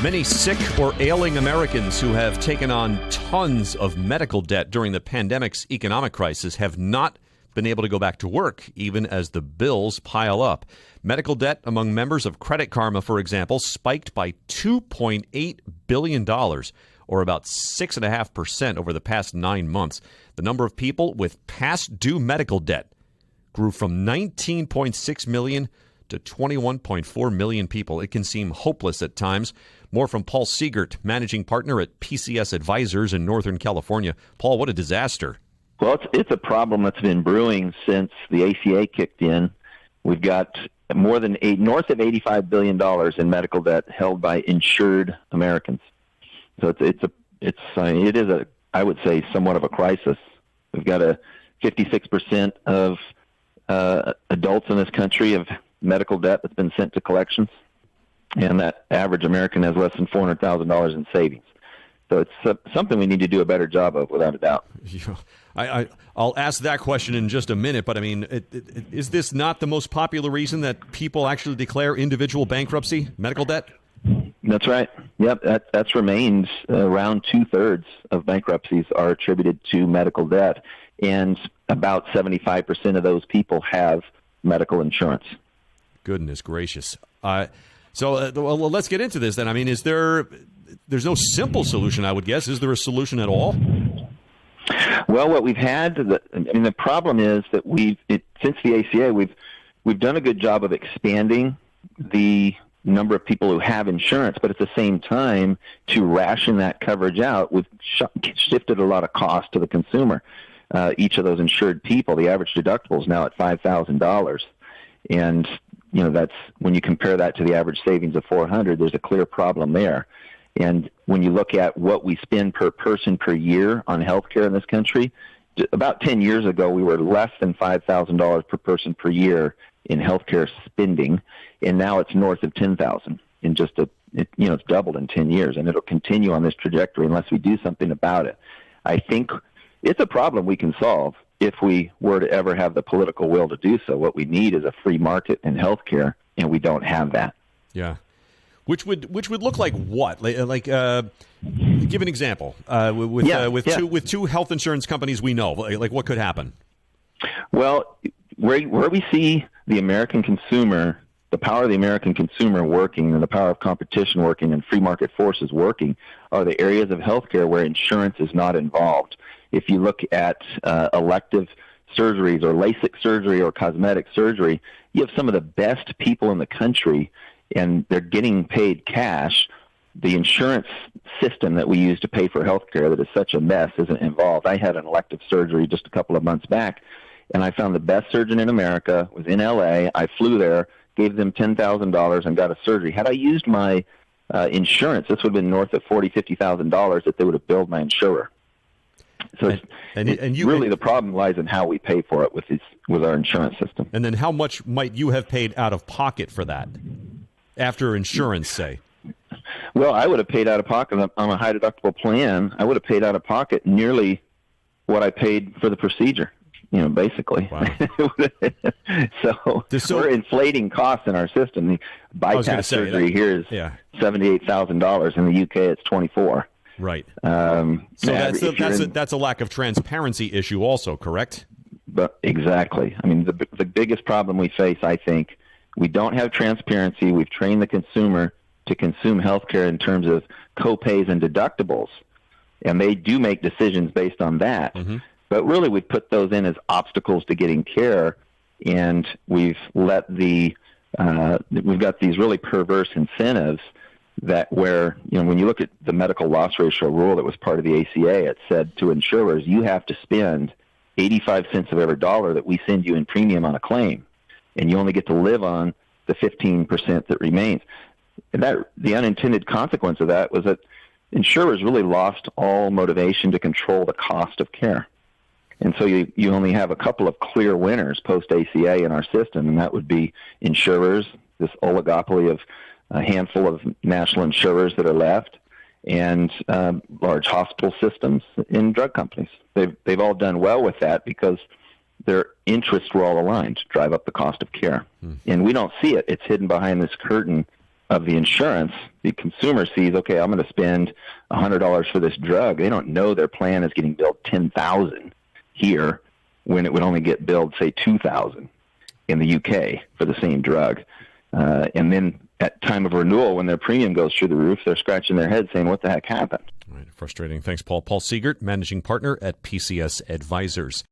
Many sick or ailing Americans who have taken on tons of medical debt during the pandemic's economic crisis have not been able to go back to work, even as the bills pile up. Medical debt among members of Credit Karma, for example, spiked by $2.8 billion, or about 6.5% over the past 9 months. The number of people with past due medical debt grew from 19.6 million to 21.4 million people. It can seem hopeless at times. More from Paul Seegert, managing partner at PCS Advisers in Northern California. Paul, what a disaster. Well, it's a problem that's been brewing since the ACA kicked in. We've got north of $85 billion in medical debt held by insured Americans. So it is I would say, somewhat of a crisis. We've got 56% of adults in this country have medical debt that's been sent to collections, and that average American has less than $400,000 in savings. So it's something we need to do a better job of, without a doubt. I'll ask that question in just a minute, but I mean, is this not the most popular reason that people actually declare individual bankruptcy, medical debt? That's right. Yep, that's remained around 2/3 of bankruptcies are attributed to medical debt, and about 75% of those people have medical insurance. Goodness gracious. So let's get into this then. I mean, there's no simple solution, I would guess. Is there a solution at all? Well, what we've had, the problem is that since the ACA, we've done a good job of expanding the number of people who have insurance, but at the same time, to ration that coverage out, we've shifted a lot of cost to the consumer. Each of those insured people, the average deductible is now at $5,000, and that's when you compare that to the average savings of $400. There's a clear problem there. And when you look at what we spend per person per year on healthcare in this country, about 10 years ago, we were less than $5,000 per person per year in healthcare spending, and now it's north of $10,000 in it's doubled in 10 years, and it'll continue on this trajectory unless we do something about it. I think it's a problem we can solve if we were to ever have the political will to do so. What we need is a free market in healthcare, and we don't have that. Yeah. Which would look like what? Like give an example. With two health insurance companies we know, like what could happen? Well, where we see the American consumer, the power of the American consumer working, and the power of competition working, and free market forces working, are the areas of healthcare where insurance is not involved. If you look at elective surgeries or LASIK surgery or cosmetic surgery, you have some of the best people in the country, and they're getting paid cash. The insurance system that we use to pay for healthcare that is such a mess isn't involved. I had an elective surgery just a couple of months back, and I found the best surgeon in America was in L.A. I flew there, gave them $10,000, and got a surgery. Had I used my insurance, this would have been north of $40,000, $50,000 that they would have billed my insurer. So the problem lies in how we pay for it with our insurance system. And then how much might you have paid out of pocket for that after insurance, say? Well, I would have paid out of pocket on a high deductible plan. I would have paid out of pocket nearly what I paid for the procedure, basically. Wow. So we're inflating costs in our system. The bypass surgery here is $78,000. In the UK, it's $24,000. Right. So that's a lack of transparency issue also, correct? But exactly. I mean, the biggest problem we face, I think, we don't have transparency. We've trained the consumer to consume healthcare in terms of co-pays and deductibles, and they do make decisions based on that. Mm-hmm. But really, we've put those in as obstacles to getting care, and we've got these really perverse incentives that where, when you look at the medical loss ratio rule that was part of the ACA, it said to insurers, you have to spend 85 cents of every dollar that we send you in premium on a claim, and you only get to live on the 15% that remains. And the unintended consequence of that was that insurers really lost all motivation to control the cost of care. And so you only have a couple of clear winners post-ACA in our system, and that would be insurers, this oligopoly of a handful of national insurers that are left, and large hospital systems and drug companies. They've all done well with that because their interests were all aligned to drive up the cost of care. And we don't see it. It's hidden behind this curtain of the insurance, the consumer sees, okay, I'm going to spend $100 for this drug. They don't know their plan is getting billed $10,000 here when it would only get billed, say, $2,000 in the UK for the same drug. And then at time of renewal, when their premium goes through the roof, they're scratching their head saying, what the heck happened? Right, frustrating. Thanks, Paul. Paul Seegert, managing partner at PCS Advisers.